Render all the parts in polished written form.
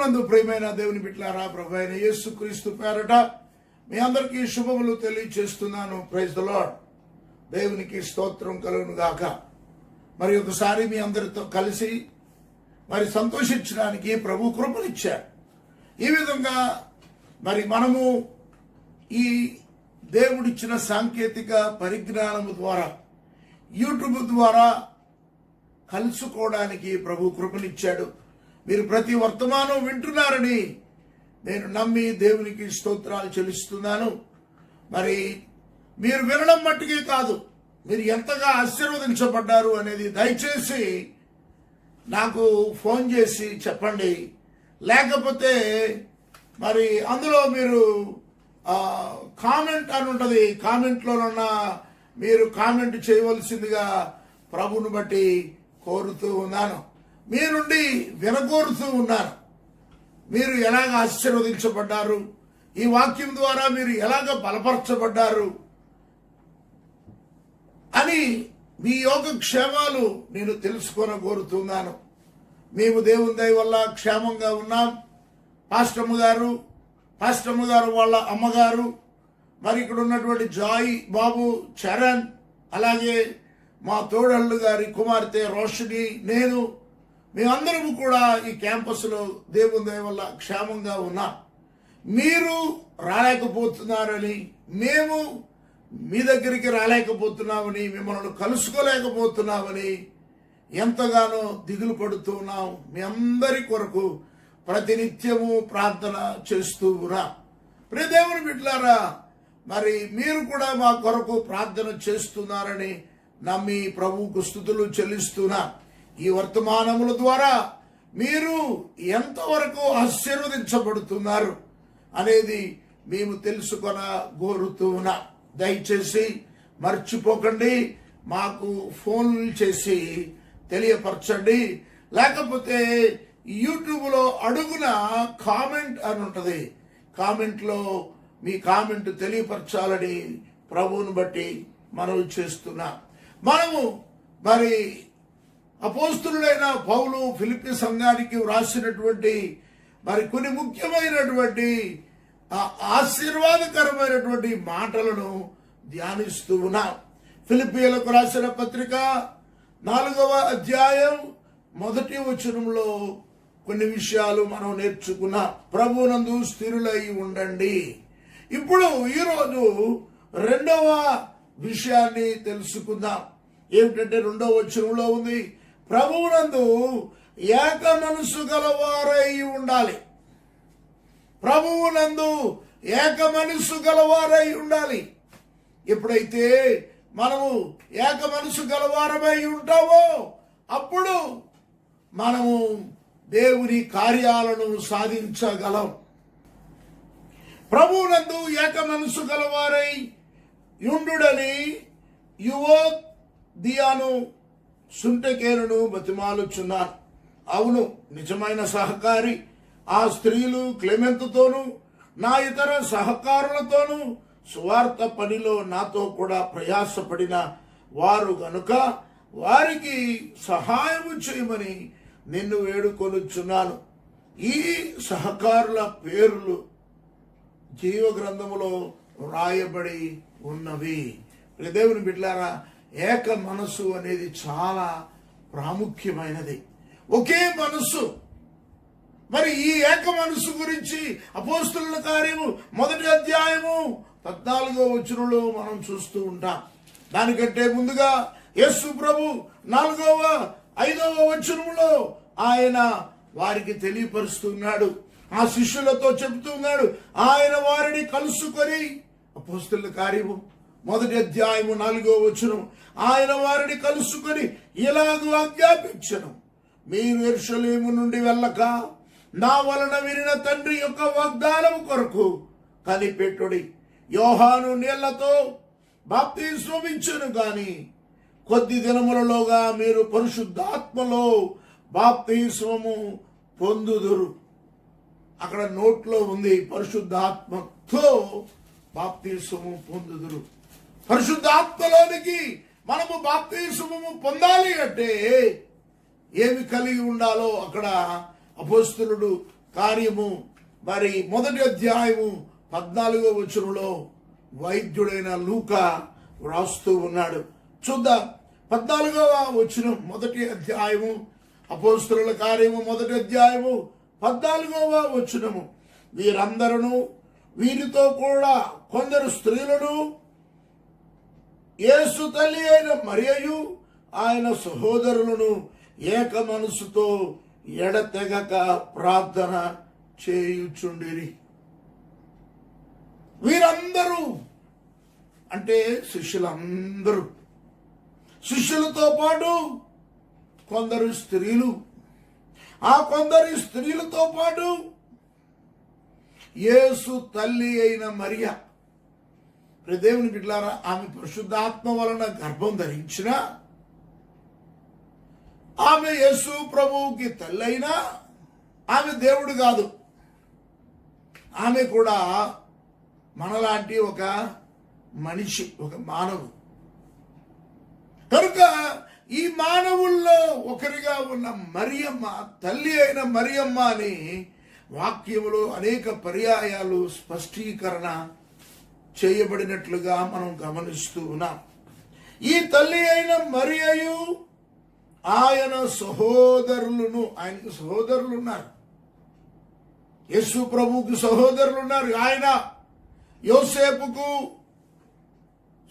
నందు ప్రియమైన దేవుని బిడ్డలారా, ప్రభు అయిన యేసుక్రీస్తు పేరట మీ అందరికీ శుభములు తెలియజేస్తున్నాను. Praise the lord. దేవునికి స్తోత్రం కలుగును గాక. మరి ఒకసారి మీ అందరితో కలిసి మరి సంతోషించడానికి ప్రభు కృపనిచ్చారు. ఈ విధంగా మరి మనము ఈ దేవుడిచ్చిన సాంకేతిక పరిజ్ఞానము ద్వారా యూట్యూబ్ ద్వారా కలుసుకోవడానికి ప్రభు కృపనిచ్చాడు. మీరు ప్రతి వర్తమానం వింటున్నారని నేను నమ్మి దేవునికి స్తోత్రాలు చెల్లిస్తున్నాను. మరి మీరు వినడం మట్టుకే కాదు, మీరు ఎంతగా ఆశీర్వదించబడ్డారు అనేది దయచేసి నాకు ఫోన్ చేసి చెప్పండి. లేకపోతే మరి అందులో మీరు కామెంట్ అని ఉంటుంది, కామెంట్లోనున్న మీరు కామెంట్ చేయవలసిందిగా ప్రభుని బట్టి కోరుతూ ఉన్నాను. మీ నుండి వినకోరుతూ ఉన్నాను. మీరు ఎలాగ ఆశీర్వదించబడ్డారు, ఈ వాక్యం ద్వారా మీరు ఎలాగ బలపరచబడ్డారు అని మీ యోగక్షేమాలు నేను కోరుతున్నాను. మేము దేవుని దయ వల్ల క్షేమంగా ఉన్నాం. పాస్టమ్మ గారు వాళ్ళ అమ్మగారు, మరి ఇక్కడ ఉన్నటువంటి జాయ్ బాబు, చరణ్, అలాగే మా తోడళ్ళు గారి కుమార్తె రోషిని, నేను, మేమందరము కూడా ఈ క్యాంపస్లో దేవుని దయ వల్ల క్షేమంగా ఉన్నాం. మీరు రాలేకపోతున్నారని, మేము మీ దగ్గరికి రాలేకపోతున్నామని, మిమ్మల్ని కలుసుకోలేకపోతున్నామని ఎంతగానో దిగులు పడుతున్నాం. మీ అందరి కొరకు ప్రతినిత్యము ప్రార్థన చేస్తూ ఉన్నాం. ప్రియ దేవుని బిడ్డలారా, మరి మీరు కూడా మా కొరకు ప్రార్థన చేస్తున్నారని నమ్మి ప్రభువుకు స్తుతులు చెల్లిస్తున్నా. ఈ వర్తమానముల ద్వారా మీరు ఎంతవరకు ఆశీర్వదించబడుతున్నారు అనేది మేము కోరుతున్నా. దయచేసి మర్చిపోకండి, మాకు ఫోన్లు చేసి తెలియపరచండి. లేకపోతే యూట్యూబ్లో అడుగున కామెంట్ అని ఉంటుంది, కామెంట్లో మీ కామెంట్ తెలియపరచాలని ప్రభువుని బట్టి మనవి చేస్తున్నా. మనము మరి అపోస్తులుడైన పౌలు ఫిలిప్పీ సంఘానికి వ్రాసినటువంటి మరి కొన్ని ముఖ్యమైనటువంటి ఆశీర్వాదకరమైనటువంటి మాటలను ధ్యానిస్తూ ఉన్నాం. ఫిలిప్పీయులకు రాసిన పత్రిక 4వ అధ్యాయం 1వ వచనంలో కొన్ని విషయాలు మనం నేర్చుకున్నాం. ప్రభువునందు స్థిరులై ఉండండి. ఇప్పుడు ఈరోజు 2వ విషయాన్ని తెలుసుకుందాం. ఏమిటంటే 2వ వచనంలో ఉంది, ప్రభువునందు ఏక మనసు గలవారై ఉండాలి. ప్రభువునందు ఏక మనసు గలవారై ఉండాలి. ఎప్పుడైతే మనము ఏక మనసు గలవారమై ఉంటామో అప్పుడు మనము దేవుని కార్యాలను సాధించగలం. ప్రభువునందు ఏక మనసు గలవారై యుండుడని యువోదియాను సుంటకేనును బతిమాలుచున్నాను. అవును, నిజమైన సహకారి ఆ స్త్రీలు క్లెమెంతుతోనూ నా ఇతర సహకారులతోనూ సువార్త పనిలో నాతో కూడా ప్రయాసపడిన వారు గనుక వారికి సహాయము చేయమని నిన్ను వేడుకొనుచున్నాను. ఈ సహకారుల పేర్లు జీవ గ్రంథములో వ్రాయబడి ఉన్నవి. దేవుని బిడ్డలారా, ఏక మనసు అనేది చాలా ప్రాముఖ్యమైనది. ఒకే మనస్సు. మరి ఈ ఏక మనస్సు గురించి అపోస్తుల కార్యము 1వ అధ్యాయము 14వ వచనంలో మనం చూస్తూ ఉంటాం. దానికంటే ముందుగా యేసు ప్రభు 4వ 5వ వచనంలో ఆయన వారికి తెలియపరుస్తున్నాడు, ఆ శిష్యులతో చెబుతున్నాడు. ఆయన వారిని కలుసుకొని, అపోస్తుల కార్యము 1వ అధ్యాయము 4వ వచనం, ఆయన వారిని కలుసుకొని ఇలాగూ ఆజ్ఞాపించెను, మీరు యెరూషలేము నుండి వెళ్ళక నా వలన వినిన తండ్రి యొక్క వాగ్దానము కొరకు కనిపెట్టుడి. యోహాను నీళ్లతో బాప్తిస్మం ఇచ్చెను గాని కొద్ది దినములలోగా మీరు పరిశుద్ధాత్మలో బాప్తిస్మము పొందుదురు. అక్కడ నోట్లో ఉంది, పరిశుద్ధాత్మతో బాప్తిస్మము పొందుదురు. పరిశుద్ధాత్మలోనికి మనము బాప్తిస్మము పొందాలి అంటే ఏమి కలిగి ఉండాలో అక్కడ అపోస్తులుడు కార్యము మరి 1వ అధ్యాయము 14వ వచనంలో వైద్యుడైన లూకా వ్రాస్తూ ఉన్నాడు. చూద్దాం. 14వ వచనం, 1వ అధ్యాయము, అపోస్తలుల కార్యము 1వ అధ్యాయము 14వ వచనము. వీరందరూ వీరితో కూడా కొందరు స్త్రీలను యేసు తల్లి అయిన మరియయు ఆయన సహోదరులను ఏక మనసుతో ఎడతెగక ప్రార్థన చేయుచుండిరి. వీరందరూ అంటే శిష్యులందరూ, శిష్యులతో పాటు కొందరు స్త్రీలు, ఆ కొందరి స్త్రీలతో పాటు యేసు తల్లి అయిన మరియ, దేవుని బిడ్డలారా, ఆమె పరిశుద్ధాత్మ వలన గర్భం ధరించిన, ఆమె యేసు ప్రభువుకి తల్లి అయినా ఆమె దేవుడు కాదు. ఆమె కూడా మనలాంటి ఒక మనిషి, ఒక మానవు. కనుక ఈ మానవుల్లో ఒకరిగా ఉన్న మరియమ్మ, తల్లి అయిన మరియమ్మ అని వాక్యములో అనేక పర్యాయాలు స్పష్టీకరణ చేయబడినట్లుగా మనం గమనిస్తూ ఉన్నాం. ఈ తల్లి అయిన మరియయు ఆయన సహోదరులను, ఆయనకు సహోదరులు ఉన్నారు, యేసు ప్రభువుకు సహోదరులు ఉన్నారు. ఆయన యోసేపుకు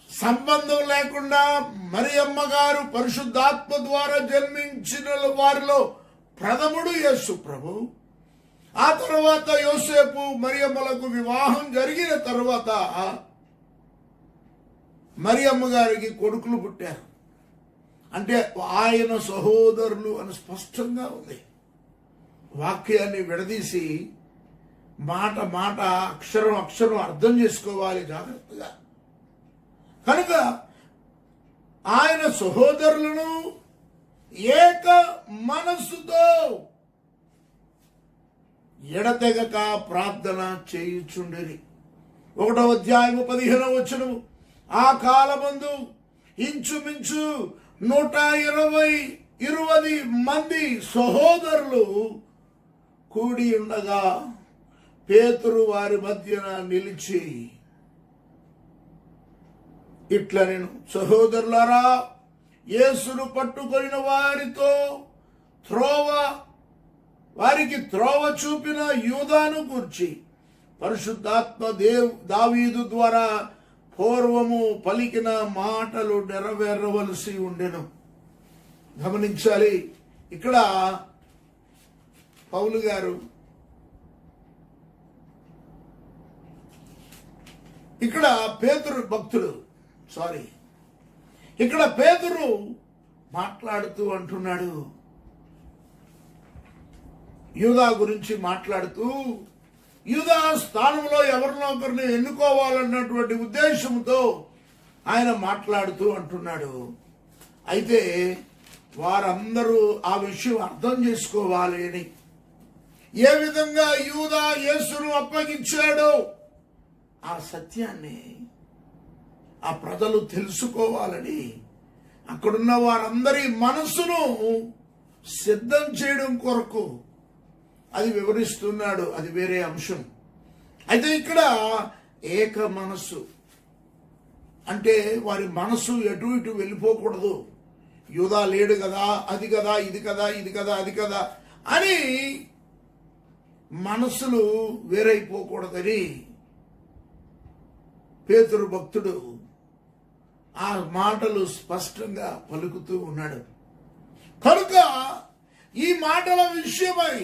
సంబంధం లేకుండా మరియమ్మ గారు పరిశుద్ధాత్మ ద్వారా జన్మించిన వారిలో ప్రథముడు యేసు ప్రభు. ఆ తర్వాత యోసేపు మరియమ్మలకు వివాహం జరిగిన తర్వాత మరియమ్మ గారికి కొడుకులు పుట్టారు. అంటే ఆయన సహోదరులు అని స్పష్టంగా ఉంది. వాక్యాన్ని విడదీసి మాట మాట, అక్షరం అక్షరం అర్థం చేసుకోవాలి జాగ్రత్తగా. కనుక ఆయన సహోదరులను ఏక మనస్సుతో ఎడతెగక ప్రార్థన చేయుచుండిరి. 1వ అధ్యాయము 15వ వచనము. ఆ కాలమందు ఇంచుమించు 120 మంది సహోదరులు కూడి ఉండగా పేతురు వారి మధ్యన నిలిచి ఇట్లా, నేను సహోదరులారా, యేసును పట్టుకొనిన వారికి త్రోవ చూపిన యూదాను గూర్చి పరిశుద్ధాత్మ దావీదు ద్వారా పూర్వము పలికిన మాటలు నెరవేరవలసి ఉండెను. గమనించాలి, ఇక్కడ పౌలు గారు, ఇక్కడ పేతురు భక్తుడు, ఇక్కడ పేతురు మాట్లాడుతూ అంటున్నాడు, యూదా గురించి మాట్లాడుతూ, యూదా స్థానంలో ఎవరినో ఒకరిని ఎన్నుకోవాలన్నటువంటి ఉద్దేశంతో ఆయన మాట్లాడుతూ అంటున్నాడు. అయితే వారందరూ ఆ విషయం అర్థం చేసుకోవాలి అని, ఏ విధంగా యూదా యేసును అప్పగించాడో ఆ సత్యాన్ని ఆ ప్రజలు తెలుసుకోవాలని అక్కడున్న వారందరి మనస్సును సిద్ధం చేయడం కొరకు అది వివరిస్తున్నాడు. అది వేరే అంశం. అయితే ఇక్కడ ఏక మనస్సు అంటే వారి మనస్సు ఎటు ఇటు వెళ్ళిపోకూడదు. యూదా లేడు కదా, అది కదా, ఇది కదా, ఇది కదా, అది కదా అని మనస్సులు వేరైపోకూడదని పేతురు భక్తుడు ఆ మాటలు స్పష్టంగా పలుకుతూ ఉన్నాడు. కనుక ఈ మాటల విషయమై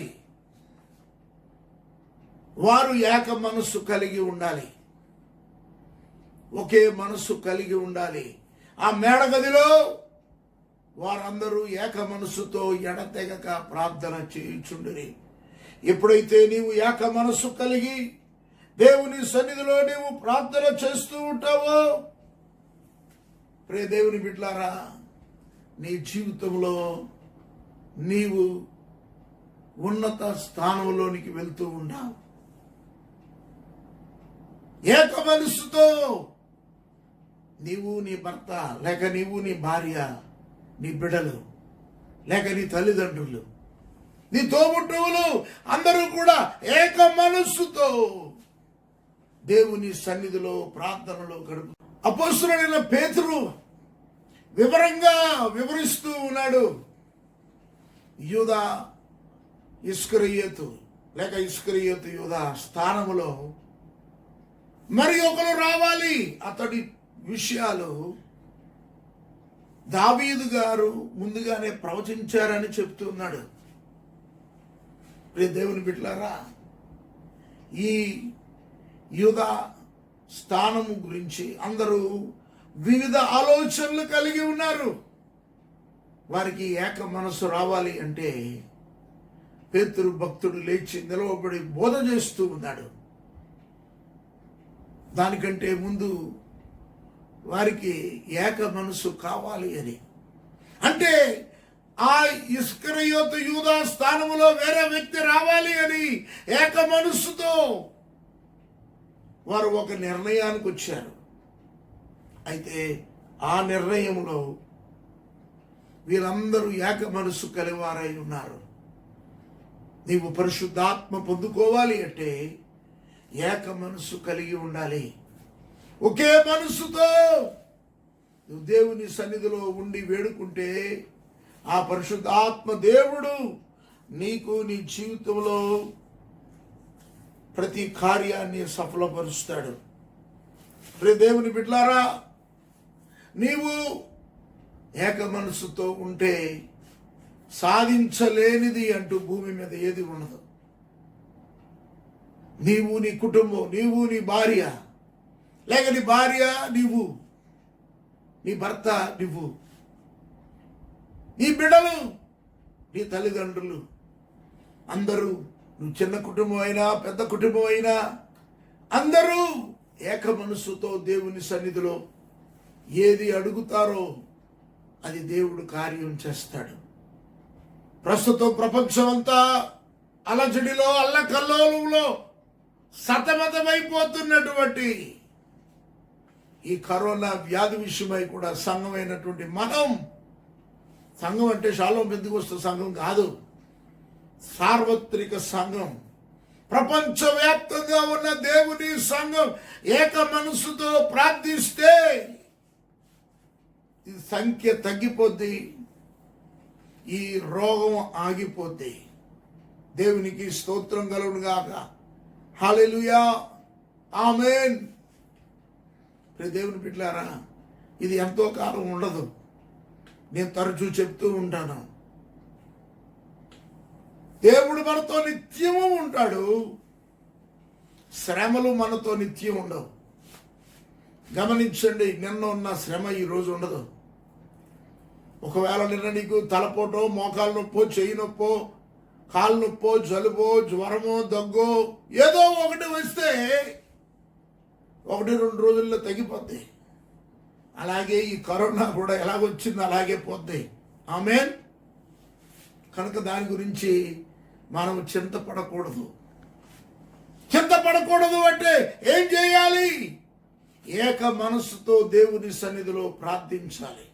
వారు ఏక మనస్సు కలిగి ఉండాలి, ఒకే మనస్సు కలిగి ఉండాలి. ఆ మేడగదిలో వారందరూ ఏక మనస్సుతో ఎడతెగక ప్రార్థన చేయుచుండిరి. ఎప్పుడైతే నీవు ఏక మనస్సు కలిగి దేవుని సన్నిధిలో నీవు ప్రార్థన చేస్తూ ఉంటావో, ప్రియ దేవుని బిడ్డలారా, నీ జీవితంలో నీవు ఉన్నత స్థానంలోనికి వెళ్తూ ఉన్నావు. ఏక మనస్సుతో నీవు నీ భర్త, లేక నీవు నీ భార్య, నీ బిడ్డలు, లేక నీ తల్లిదండ్రులు నీ తోబుట్టువులు అందరూ కూడా ఏక మనస్సుతో దేవుని సన్నిధిలో ప్రార్థనలో గడుపు. అపోస్తలుడైన పేతురు వివరంగా వివరిస్తూ ఉన్నాడు. యూదా ఇస్కరియోతు లేక ఇస్కరియోతు యూదా స్థానములో మరి ఒకరు రావాలి. అతడి విషయాలు దావీదు గారు ముందుగానే ప్రవచించారని చెప్తున్నాడు. దేవుని బిడ్డలారా, ఈ యూదా స్థానము గురించి అందరూ వివిధ ఆలోచనలు కలిగి ఉన్నారు. వారికి ఏక మనసు రావాలి అంటే పేతురు భక్తుడు లేచి నిలవబడి బోధ చేస్తూ ఉన్నాడు. దానికంటే ముందు వారికి ఏక మనసు కావాలి అని, అంటే ఆ ఇస్కరియోతు యూదా స్థానంలో వేరే వ్యక్తి రావాలి అని ఏక మనస్సుతో వారు ఒక నిర్ణయానికి వచ్చారు. అయితే ఆ నిర్ణయంలో వీరందరూ ఏక మనస్సు కలివారై ఉన్నారు. నీవు పరిశుద్ధాత్మ పొందుకోవాలి అంటే ఏక మనస్సు కలిగి ఉండాలి. ఒకే మనస్సుతో నువ్వు దేవుని సన్నిధిలో ఉండి వేడుకుంటే ఆ పరిశుద్ధాత్మ దేవుడు నీకు నీ జీవితంలో ప్రతి కార్యాన్ని సఫలపరుస్తాడు. దేవుని బిడ్డలారా, నీవు ఏక మనసుతో ఉంటే సాధించలేనిది అంటూ భూమి మీద ఏది ఉండదు. నీవు నీ కుటుంబం, నీవు నీ భార్య, లేక నీ భార్య నీవు, నీ భర్త నువ్వు, నీ బిడ్డలు, నీ తల్లిదండ్రులు అందరూ, నువ్వు చిన్న కుటుంబం అయినా పెద్ద కుటుంబం అయినా అందరూ ఏక మనసుతో దేవుని సన్నిధిలో ఏది అడుగుతారో అది దేవుడు కార్యం చేస్తాడు. ప్రస్తుతం ప్రపంచమంతా అలజడిలో అల్లకల్లోలంలో సతమతమైపోతున్నటువంటి ఈ కరోనా వ్యాధి విషయమై కూడా సంఘమైనటువంటి సంఘం అంటే షాలోమ్ పెంతెకోస్తు సంఘం కాదు, సార్వత్రిక సంఘం, ప్రపంచవ్యాప్తంగా ఉన్న దేవుని సంఘం ఏక మనసుతో ప్రార్థిస్తే ఈ సంఖ్య తగ్గిపోద్ది, ఈ రోగం ఆగిపోద్ది. దేవునికి స్తోత్రం కలుగును గాక. హల్లెలూయా, ఆమేన్. దేవుని బిడ్డలారా, ఇది ఎంతో కాలం ఉండదు. నేను తరచూ చెప్తూ ఉంటాను, దేవుడు మనతో నిత్యము ఉంటాడు, శ్రమలు మనతో నిత్యం ఉండవు. గమనించండి, నిన్న ఉన్న శ్రమ ఈ రోజు ఉండదు. ఒకవేళ నిన్న నీకు తలపోటో, మోకాలు నొప్పో, చెయ్యి నొప్పో, కాలు నొప్పో, జలుబో, జ్వరమో, దగ్గో ఏదో ఒకటి వస్తే 1-2 రోజుల్లో తగ్గిపోద్ది. అలాగే ఈ కరోనా కూడా ఎలాగొచ్చిందో అలాగే పోద్ది. ఆమేన్. కనుక దాని గురించి మనం చింతపడకూడదు. చింతపడకూడదు అంటే ఏం చేయాలి? ఏక మనస్సుతో దేవుని సన్నిధిలో ప్రార్థించాలి.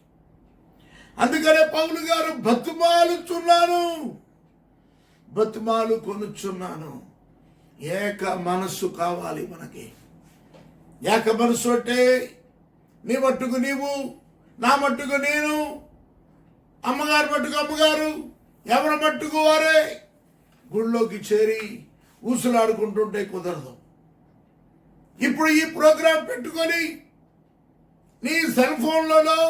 అందుకనే పౌలు గారు బతుమాలు కొనుచున్నాను. ఏక మనస్సు కావాలి మనకి. ఏక మనస్సు అంటే నీ మట్టుకు నీవు, నా మట్టుకు నేను, అమ్మగారు మట్టుకు అమ్మగారు, ఎవరి మట్టుకు వారే గుళ్ళోకి చేరి ఊసులాడుకుంటుంటే కుదరదు. ఇప్పుడు ఈ ప్రోగ్రాం పెట్టుకొని నీ సెల్ ఫోన్లోనో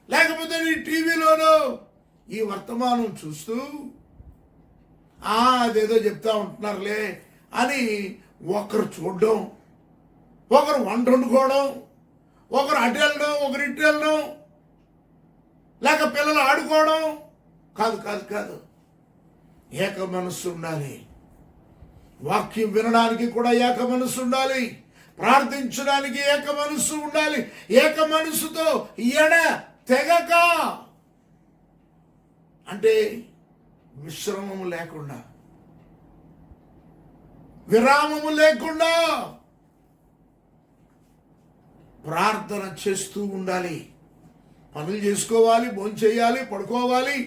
లేకపోతే నీ టీవీలోనో ఈ వర్తమానం చూస్తూ అదేదో చెప్తా ఉంటున్నారులే అని ఒకరు చూడడం, ఒకరు వంట వండుకోవడం, ఒకరు అటు వెళ్ళడం, ఒకరు ఇటు వెళ్ళడం, లేక పిల్లలు ఆడుకోవడం కాదు. ఏక మనస్సు ఉండాలి. వాక్యం వినడానికి కూడా ఏక మనస్సు ఉండాలి. ప్రార్థించడానికి ఏక మనస్సు ఉండాలి. ఏక మనస్సుతో తెగక అంటే విశ్రమము లేకుండా, విరామము లేకుండా ప్రార్థన చేస్తూ ఉండాలి. పనులు చేసుకోవాలి, భోజనం చేయాలి, పడుకోవాలి,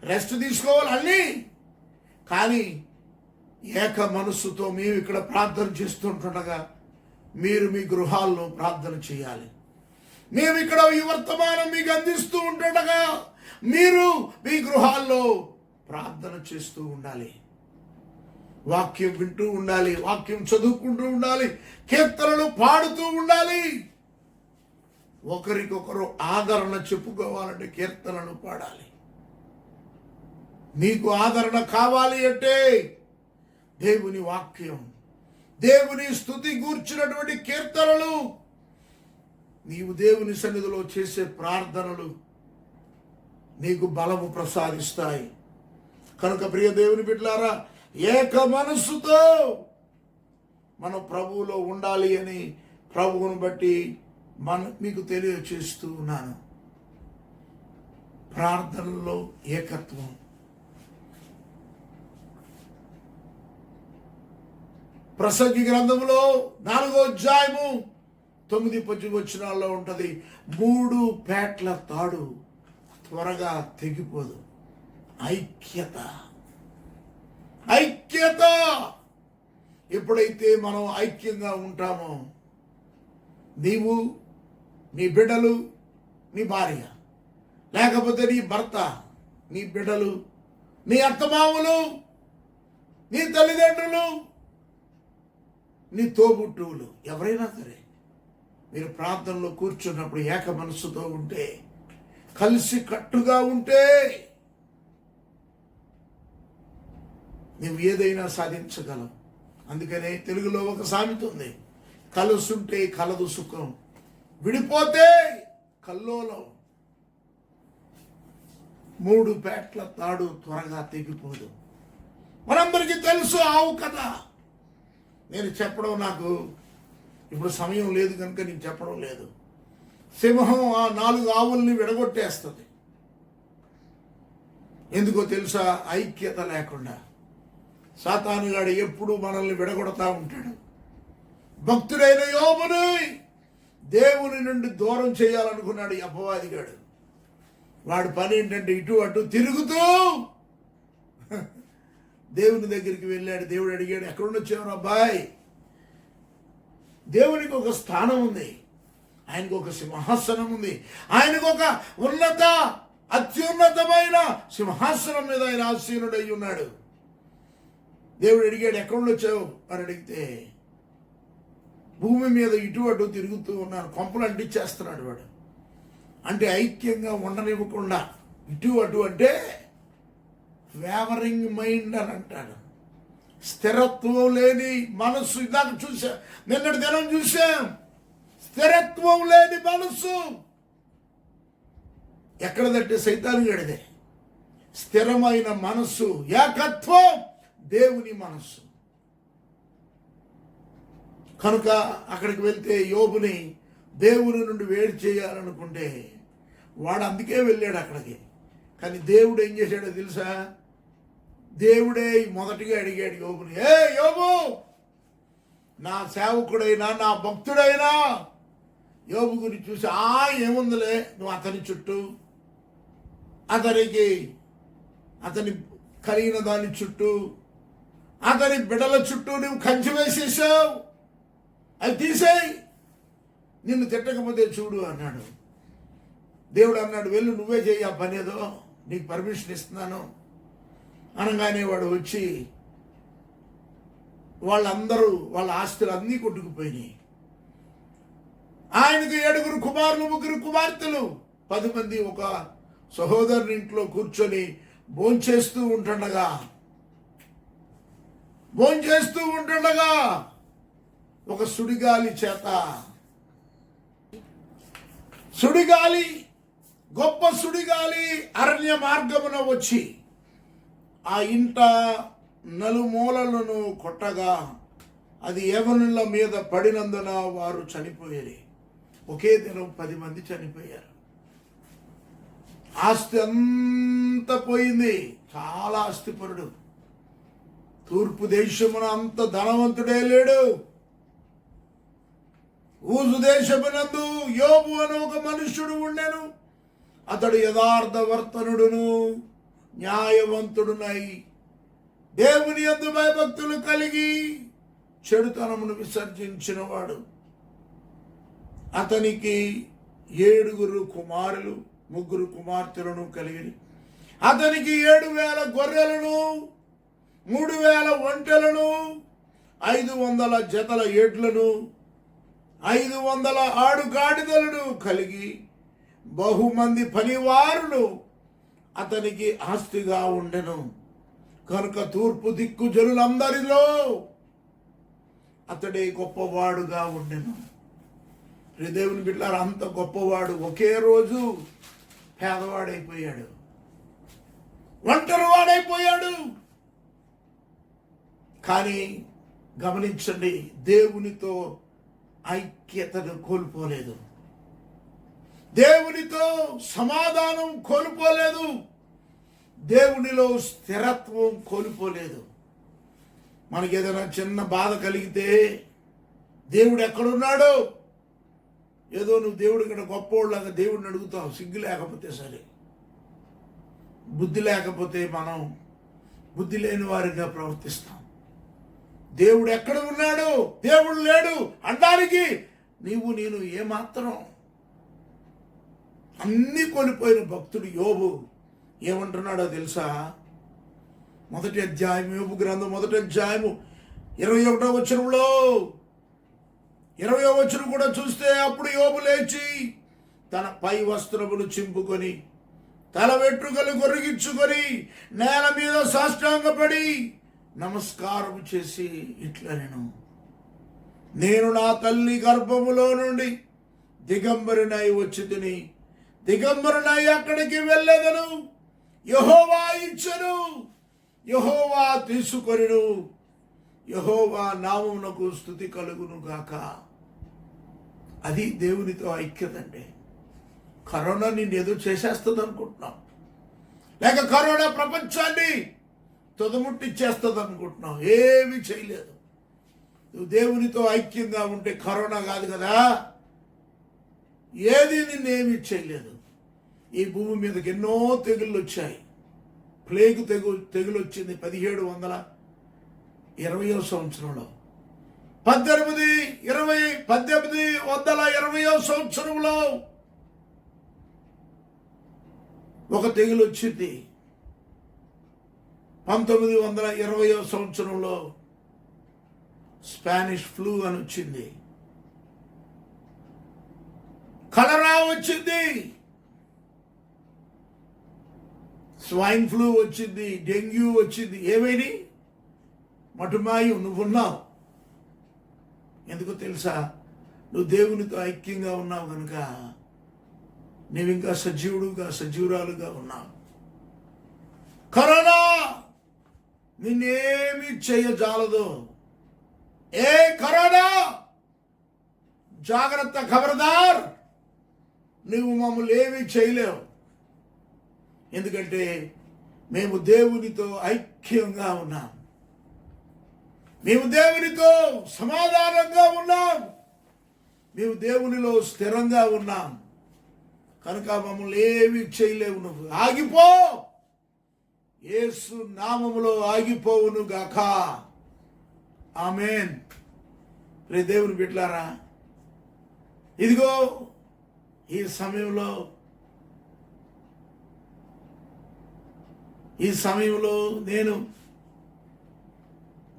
రెస్ట్ తీసుకోవాలి, అన్నీ కానీ ఏక మనస్సుతో మేము ఇక్కడ ప్రార్థన చేస్తుంటుండగా మీరు మీ గృహాల్లో ప్రార్థన చేయాలి. మేము ఇక్కడ ఈ వర్తమానం మీకు అందిస్తూ ఉంటుండగా మీరు మీ గృహాల్లో ప్రార్థన చేస్తూ ఉండాలి. వాక్యం వింటూ ఉండాలి, వాక్యం చదువుకుంటూ ఉండాలి, కీర్తనలు పాడుతూ ఉండాలి. ఒకరికొకరు ఆదరణ చెప్పుకోవాలంటే కీర్తనలు పాడాలి. నీకు ఆదరణ కావాలి అంటే దేవుని వాక్యం, దేవుని స్తుతి గూర్చినటువంటి కీర్తనలు, నీవు దేవుని సన్నిధిలో చేసే ప్రార్థనలు నీకు బలము ప్రసాదిస్తాయి. కనుక ప్రియ దేవుని బిడ్డలారా, ఏక మనస్సుతో మనం ప్రభువులో ఉండాలి అని ప్రభువును బట్టి మీకు తెలియచేస్తూ ఉన్నాను. ప్రార్థనలో ఏకత్వం. ప్రసంగి గ్రంథంలో 4వ అధ్యాయము 9-10 వచనాల్లో ఉంటది. 3 పేట్ల తాడు త్వరగా తెగిపోదు. ఐక్యత. ఎప్పుడైతే మనం ఐక్యంగా ఉంటామో, నీవు, నీ బిడ్డలు, నీ భార్య, లేకపోతే నీ భర్త, నీ బిడ్డలు, నీ అత్తమామలు, నీ తల్లిదండ్రులు, నీ తోబుట్టువులు, ఎవరైనా సరే మీరు ప్రార్థనలో కూర్చున్నప్పుడు ఏక మనస్సుతో ఉంటే, కలిసి కట్టుగా ఉంటే నువ్వు ఏదైనా సాధించగలవు. అందుకనే తెలుగులో ఒక సామెత ఉంది, కలుసుంటే కలదు సుఖం, విడిపోతే కల్లోలం. 3 పేట్ల తాడు త్వరగా తెగిపోదు. మనందరికీ తెలుసు ఆవు కథ. నేను చెప్పడం నాకు ఇప్పుడు సమయం లేదు కనుక నేను చెప్పడం లేదు. సింహం ఆ 4 ఆవుల్ని విడగొట్టేస్తుంది. ఎందుకో తెలుసా? ఐక్యత లేకుండా. సాతానుగాడు ఎప్పుడు మనల్ని విడగొడతా ఉంటాడు. భక్తుడైన యోబుని దేవుని నుండి దూరం చేయాలనుకున్నాడు ఈ అపవాదిగాడు. వాడి పని ఏంటంటే ఇటు అటు తిరుగుతూ దేవుని దగ్గరికి వెళ్ళాడు. దేవుడు అడిగాడు, ఎక్కడుండొచ్చావు అబ్బాయి? దేవునికి ఒక స్థానం ఉంది, ఆయనకు ఒక సింహాసనం ఉంది, ఆయనకు ఒక ఉన్నత అత్యున్నతమైన సింహాసనం మీద ఆయన ఆసీనుడై ఉన్నాడు. దేవుడు అడిగాడు, ఎక్కడుండొచ్చావు అని అడిగితే, భూమి మీద ఇటు అటు తిరుగుతూ ఉన్నాను, కొంపలు అంటించేస్తున్నాడు వాడు. అంటే ఐక్యంగా ఉండనివ్వకుండా ఇటు అటు, అంటే వేవరింగ్ మైండ్ అని అంటాడు. స్థిరత్వం లేని మనస్సు. ఇందాక చూసాం, నిన్నటి దినం చూసాం, స్థిరత్వం లేని మనస్సు ఎక్కడదంటే సైతాను గడిదే. స్థిరమైన మనస్సు, ఏకత్వం, దేవుని మనస్సు. కనుక అక్కడికి వెళ్తే యోబుని దేవుని నుండి వేడి చేయాలనుకుంటే వాడు అందుకే వెళ్ళాడు అక్కడికి. కానీ దేవుడు ఏం చేశాడో తెలుసా? దేవుడే మొదటిగా అడిగాడు యోబుని, ఏ యోబు, నా సేవకుడైనా నా భక్తుడైనా యోబు గురించి చూసి, ఏముందిలే, నువ్వు అతని చుట్టూ, అతని కలిగిన దాని చుట్టూ, అతని బిడ్డల చుట్టూ నువ్వు కంచె వేసేసావు, అది తీసేయి, నిన్ను తిట్టకపోతే చూడు అన్నాడు. దేవుడు అన్నాడు, వెళ్ళు, నువ్వే చేయి ఆ పని, ఏదో నీకు పర్మిషన్ ఇస్తున్నాను అనగానే వాడు వచ్చి వాళ్ళందరూ వాళ్ళ ఆస్తులు అన్నీ కొట్టుకుపోయినాయి. ఆయనకు 7 కుమారులు 3 కుమార్తెలు, 10 మంది ఒక సహోదరుని ఇంట్లో కూర్చొని భోంచేస్తూ ఉంటుండగా ఒక సుడిగాలి, గొప్ప సుడిగాలి అరణ్య మార్గమున వచ్చి ఆ ఇంట నలుమూలలను కొట్టగా అది యెవనుల మీద పడినందున వారు చనిపోయారు. ఒకే దినం 10 మంది చనిపోయారు. ఆస్తి అంతా పోయింది. చాలా ఆస్తిపరుడు. తూర్పు దేశమున అంత ధనవంతుడే లేడు. ఊజు దేశమునందు యోబు అని ఒక మనుష్యుడు ఉండెను. అతడు యథార్థవర్తనుడును న్యాయవంతుడునై దేవుని యందు భయభక్తులు కలిగి చెడుతనమును విసర్జించిన వాడు. అతనికి 7 కుమారులు 3 కుమార్తెలను కలిగి, అతనికి 7,000 గొర్రెలను 3,000 ఒంటెలను 500 జతల ఎడ్లను 500 ఆడుగాడిదలను కలిగి బహుమంది పనివారులు అతనికి ఆస్తిగా ఉండెను. కనుక తూర్పు దిక్కు జనులందరిలో అతడే గొప్పవాడుగా ఉండెను. దేవుని బిడ్డలారా, అంత గొప్పవాడు ఒకే రోజు పేదవాడైపోయాడు, ఒంటరి వాడైపోయాడు. కానీ గమనించండి, దేవునితో ఐక్యతను కోల్పోలేదు, దేవునితో సమాధానం కోల్పోలేదు, దేవునిలో స్థిరత్వం కోల్పోలేదు. మనకి ఏదైనా చిన్న బాధ కలిగితే దేవుడు ఎక్కడున్నాడో, ఏదో నువ్వు దేవుడు ఇక్కడ గొప్పవాళ్ళగా దేవుడిని అడుగుతావు. సిగ్గు లేకపోతే సరే, బుద్ధి లేకపోతే మనం బుద్ధి లేని వారిగా ప్రవర్తిస్తాం. దేవుడు ఎక్కడ ఉన్నాడు, దేవుడు లేడు అనడానికి నేను ఏమాత్రం. అన్నీ కోల్పోయిన భక్తుడు యోబు ఏమంటున్నాడో తెలుసా? మొదటి అధ్యాయం, యోబు గ్రంథం 1వ అధ్యాయము 21వ వచనంలో 20వ వచనం కూడా చూస్తే, అప్పుడు యోబు లేచి తన పై వస్త్రములు చింపుకొని తల వెంట్రుకలు కొరిగించుకొని నేల మీద సాష్టాంగపడి నమస్కారం చేసి ఇట్లనెను, నేను నా తల్లి గర్భములో నుండి దిగంబరునై వచ్చితిని, దిగంబరునై అక్కడికి వెళ్ళెదను. యెహోవా ఇచ్చెను, యెహోవా తీసుకొనెను, యెహోవా నామమునకు స్తుతి కలుగును గాక. అది దేవునితో ఐక్యత అంటే. కరోనా నిన్ను ఏదో చేసేస్తుంది అనుకుంటున్నావు, లేక కరోనా ప్రపంచాన్ని తుదముట్టిచ్చేస్తుంది అనుకుంటున్నావు. ఏమీ చేయలేదు. నువ్వు దేవునితో ఐక్యంగా ఉంటే కరోనా కాదు కదా, ఏది నిన్నేమీ చేయలేదు. ఈ భూమి మీదకి ఎన్నో తెగుళ్ళు వచ్చాయి. ప్లేగు తెగులు వచ్చింది 1720వ సంవత్సరంలో. 1820వ సంవత్సరంలో ఒక తెగులు వచ్చింది. 1920వ సంవత్సరంలో స్పానిష్ ఫ్లూ అని వచ్చింది, కలరా వచ్చింది, స్వైన్ ఫ్లూ వచ్చింది, డెంగ్యూ వచ్చింది. ఏమైనా మటుమాయు నువ్వున్నావు. ఎందుకో తెలుసా? నువ్వు దేవునితో ఐక్యంగా ఉన్నావు కనుక నువ్వు ఇంకా సజీవుడుగా సజీవురాలుగా ఉన్నావు. కరోనా నిన్నేమి చేయజాలదు. ఏ కరోనా, జాగ్రత్త, ఖబర్దార్, నువ్వు మమ్మల్ని ఏమీ చేయలేవు. ఎందుకంటే మేము దేవునితో ఐక్యంగా ఉన్నాం, మేము దేవునితో సమాధానంగా ఉన్నాం, మేము దేవునిలో స్థిరంగా ఉన్నాం. కనుక మమ్మల్ని ఏమీ చేయలేవు. నువ్వు ఆగిపో, యేసు నామములో ఆగిపోవును గాక. ఆమేన్. రే దేవుని బిడ్డలారా, ఇదిగో ఈ సమయంలో నేను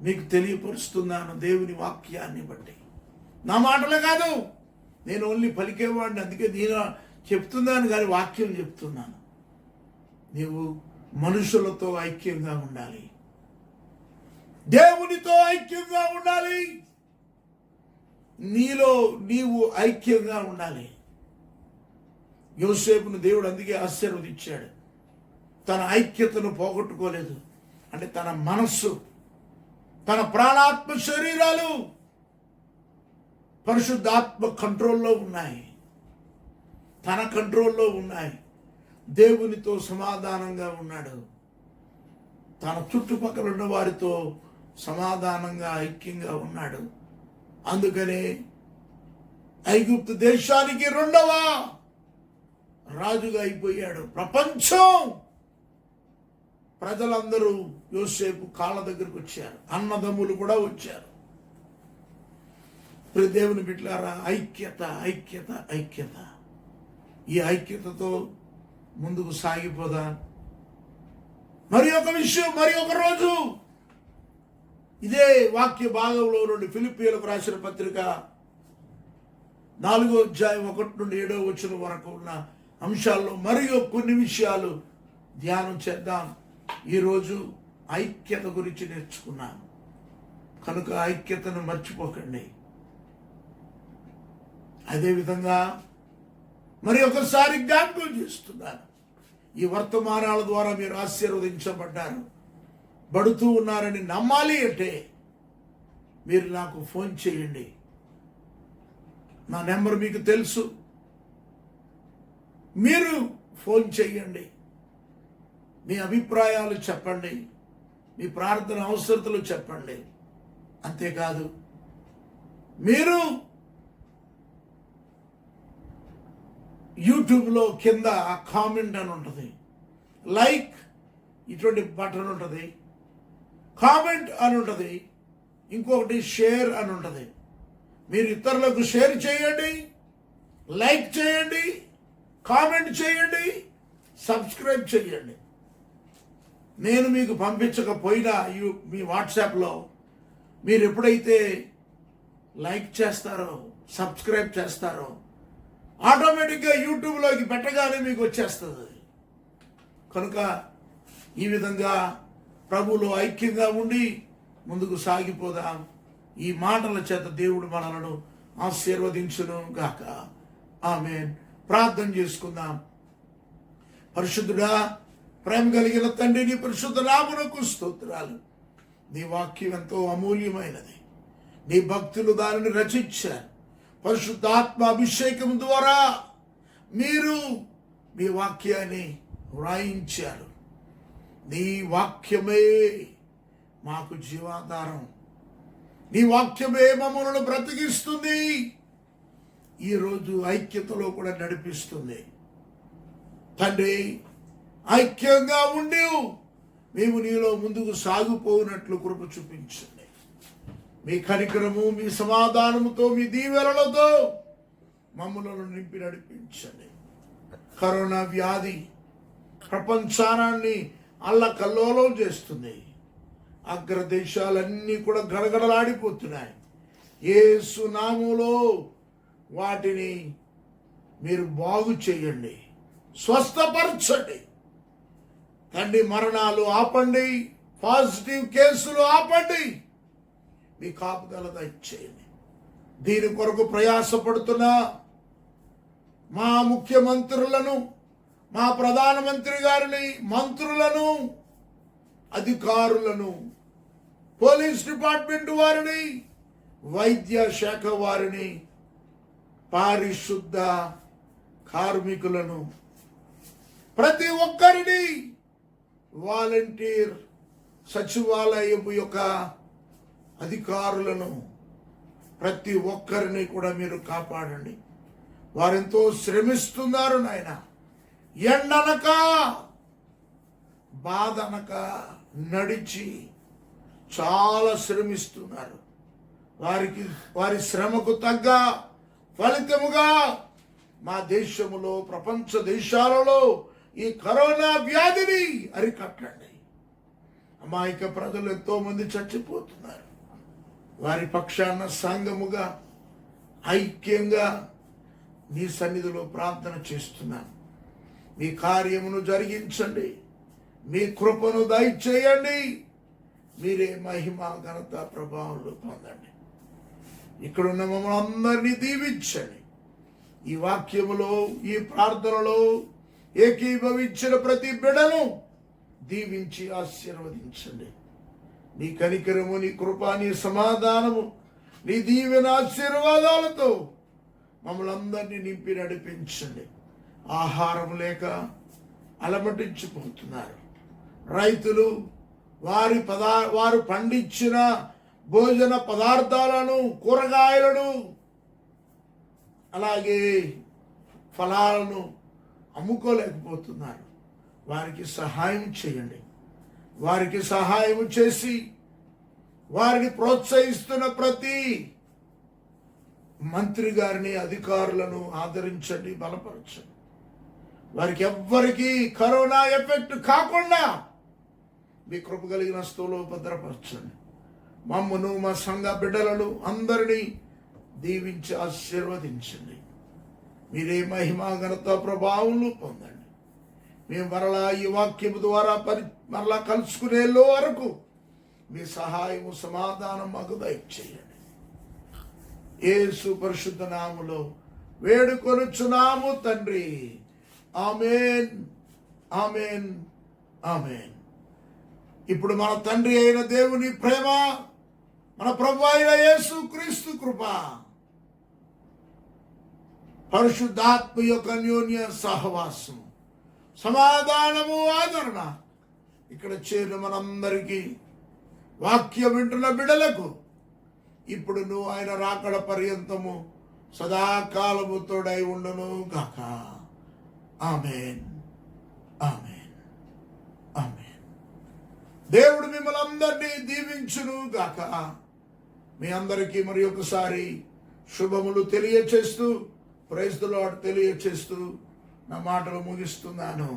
మీకు తెలియపరుస్తున్నాను దేవుని వాక్యాన్ని బట్టి. నా మాటలే కాదు, నేను ఓన్లీ పలికేవాడిని, అందుకే నేను చెప్తున్నాను కానీ వాక్యం చెప్తున్నాను. నీవు మనుషులతో ఐక్యంగా ఉండాలి, దేవునితో ఐక్యంగా ఉండాలి, నీలో నీవు ఐక్యంగా ఉండాలి. యోసేపును దేవుడు అందుకే ఆశీర్వదించాడు. తన ఐక్యతను పోగొట్టుకోలేదు. అంటే తన మనస్సు, తన ప్రాణాత్మ శరీరాలు పరిశుద్ధాత్మ కంట్రోల్లో ఉన్నాయి, తన కంట్రోల్లో ఉన్నాయి. దేవునితో సమాధానంగా ఉన్నాడు, తన చుట్టుపక్కల ఉన్న వారితో సమాధానంగా ఐక్యంగా ఉన్నాడు. అందుకనే ఐగుప్తు దేశానికి 2వ రాజుగా అయిపోయాడు. ప్రపంచం ప్రజలందరూ యోసేపు కాళ్ళ దగ్గరకు వచ్చారు, అన్నదమ్ములు కూడా వచ్చారు. ప్రియ దేవుని బిడ్డలారా, ఐక్యత ఐక్యత ఐక్యత. ఈ ఐక్యతతో ముందుకు సాగిపోదా. మరి ఒక విషయం, మరి ఒక రోజు ఇదే వాక్య భాగంలో నుండి ఫిలిప్పీయులకు రాసిన పత్రిక 4వ అధ్యాయం 1 నుండి 7వ వచనం వరకు ఉన్న అంశాల్లో మరియు కొన్ని విషయాలు ధ్యానం చేద్దాం. ఈరోజు ఐక్యత గురించి నేర్చుకున్నాం కనుక ఐక్యతను మర్చిపోకండి. అదేవిధంగా మరి ఒకసారి జ్ఞాపకం చేస్తున్నాను, ఈ వర్తమానాల ద్వారా మీరు ఆశీర్వదించబడ్డారు, పడుతూ ఉన్నారని నమ్మాలి అంటే మీరు నాకు ఫోన్ చేయండి. నా నెంబర్ మీకు తెలుసు. మీరు ఫోన్ చేయండి, మీ అభిప్రాయాలు చెప్పండి, మీ ప్రార్థన అవసరతలు చెప్పండి. అంతేకాదు, మీరు యూట్యూబ్లో కింద కామెంట్ అని ఉంటుంది, లైక్ ఇటువంటి బటన్ ఉంటుంది, కామెంట్ అని ఉంటుంది, ఇంకొకటి షేర్ అని ఉంటుంది. మీరు ఇతరులకు షేర్ చేయండి, లైక్ చేయండి, కామెంట్ చేయండి, సబ్స్క్రైబ్ చేయండి. నేను మీకు పంపించకపోయినా మీ వాట్సాప్లో మీరు ఎప్పుడైతే లైక్ చేస్తారో, సబ్స్క్రైబ్ చేస్తారో, ఆటోమేటిక్గా యూట్యూబ్లోకి పెట్టగానే మీకు వచ్చేస్తుంది. కనుక ఈ విధంగా ప్రభువులో ఐక్యంగా ఉండి ముందుకు సాగిపోదాం. ఈ మాటల చేత దేవుడు మనలను ఆశీర్వదించును గాక. ఆమేన్. ప్రార్థన చేసుకుందాం. పరిశుద్ధుడా, ప్రేమ కలిగిన తండ్రి, నీ పరిశుద్ధ నామమునకు స్తోత్రాలు. నీ వాక్యం ఎంతో అమూల్యమైనది. నీ భక్తులు దానిని రచించారు. పరిశుద్ధాత్మ అభిషేకం ద్వారా మీరు మీ వాక్యాన్ని వ్రాయించారు. నీ వాక్యమే మాకు జీవాధారం. నీ వాక్యమే మమ్మల్ని బ్రతికిస్తుంది. ఈరోజు ఐక్యతలో కూడా నడిపిస్తుంది. తండ్రి, ఐక్యంగా ఉండి మేము నీలో ముందుకు సాగిపోయినట్లు కృప చూపించండి. మీ కనికరము, మీ సమాధానముతో, మీ దీవెనలతో మమ్మలను నింపి నడిపించండి. కరోనా వ్యాధి ప్రపంచాన్ని అల్లకల్లోలం చేస్తుంది. అగ్రదేశాలన్నీ కూడా గడగడలాడిపోతున్నాయి. యేసు నామములో వాటిని మీరు బాగు చేయండి, స్వస్థపరచండి. తండ్రి, మరణాలు ఆపండి, పాజిటివ్ కేసులు ఆపండి, మీ కాపుదల దయచేయండి. దీని కొరకు ప్రయాసపడుతున్న మా ముఖ్యమంత్రులను, మా ప్రధానమంత్రి గారిని, మంత్రులను, అధికారులను, పోలీస్ డిపార్ట్మెంట్ వారిని, వైద్య శాఖ వారిని, పారిశుద్ధ కార్మికులను, ప్రతి ఒక్కరిని, వాలంటీర్ సచివాలయం యొక్క అధికారులను, ప్రతి ఒక్కరిని కూడా మీరు కాపాడండి. వారెంతో శ్రమిస్తున్నారు నాయన. ఎండనక బాధనక నడిచి చాలా శ్రమిస్తున్నారు. వారి శ్రమకు తగ్గ ఫలితముగా మా దేశములో, ప్రపంచ దేశాలలో ఈ కరోనా వ్యాధిని అరికట్టండి. అమాయక ప్రజలు ఎంతో మంది చచ్చిపోతున్నారు. వారి పక్షాన సంఘముగా ఐక్యంగా నీ సన్నిధిలో ప్రార్థన చేస్తున్నాను. మీ కార్యమును జరిగించండి, మీ కృపను దయచేయండి. మీరే మహిమ, ఘనత, ప్రభావంలో పొందండి. ఇక్కడున్న మమ్మల్ని అందరినీ దీవించండి. ఈ వాక్యములో, ఈ ప్రార్థనలో ఏకీభవించిన ప్రతి బిడ్డను దీవించి ఆశీర్వదించండి. నీ కనికరము, నీ కృప, నీ సమాధానము, నీ దీవెన ఆశీర్వాదాలతో మమ్మల్ని అందరినీ నింపి నడిపించండి. ఆహారం లేక అలమటించిపోతున్నారు రైతులు. వారు పండించిన భోజన పదార్థాలను, కూరగాయలను, అలాగే ఫలాలను అమ్ముకోలేకపోతున్నారు. వారికి సహాయం చేయండి. వారికి సహాయం చేసి వారిని ప్రోత్సహిస్తున్న ప్రతి మంత్రి గారిని, అధికారులను ఆదరించండి, బలపరచండి. వారికి ఎవ్వరికి కరోనా ఎఫెక్ట్ కాకుండా మీ కృప కలిగిన స్థూలో భద్రపరచండి. మమ్మను, మా సంఘ బిడ్డలను అందరినీ దీవించి ఆశీర్వదించండి. మీరే మహిమా ఘనత ప్రభావంలో పొందండి. మేము మరలా ఈ వాక్యము ద్వారా మరలా కలుసుకునే వరకు మీ సహాయము, సమాధానం మాకు దయచేయండి. యేసు పరిశుద్ధ నామములో వేడుకొనుచున్నాము తండ్రి. ఆమేన్, ఆమేన్, ఆమేన్. ఇప్పుడు మన తండ్రి అయిన దేవుని ప్రేమ, మన ప్రభు అయిన యేసు క్రీస్తు కృప, పరిశుద్ధాత్మ యొక్క అన్యోన్య సహవాసం, సమాధానము, ఆదరణ ఇక్కడ చేరిన మనందరికీ, వాక్యం వింటున్న బిడలకు ఇప్పుడు నువ్వు ఆయన రాకడ పర్యంతము సదాకాలము తోడై ఉండును గాక. ఆమేన్, ఆమేన్, ఆమేన్. దేవుడు మిమ్మల్ని అందరినీ దీవించును గాక. మీ అందరికీ మరి ఒకసారి శుభములు తెలియచేస్తూ, ప్రైజ్ ది లార్డ్ తెలియచేస్తూ నా మాటలు ముగిస్తున్నాను.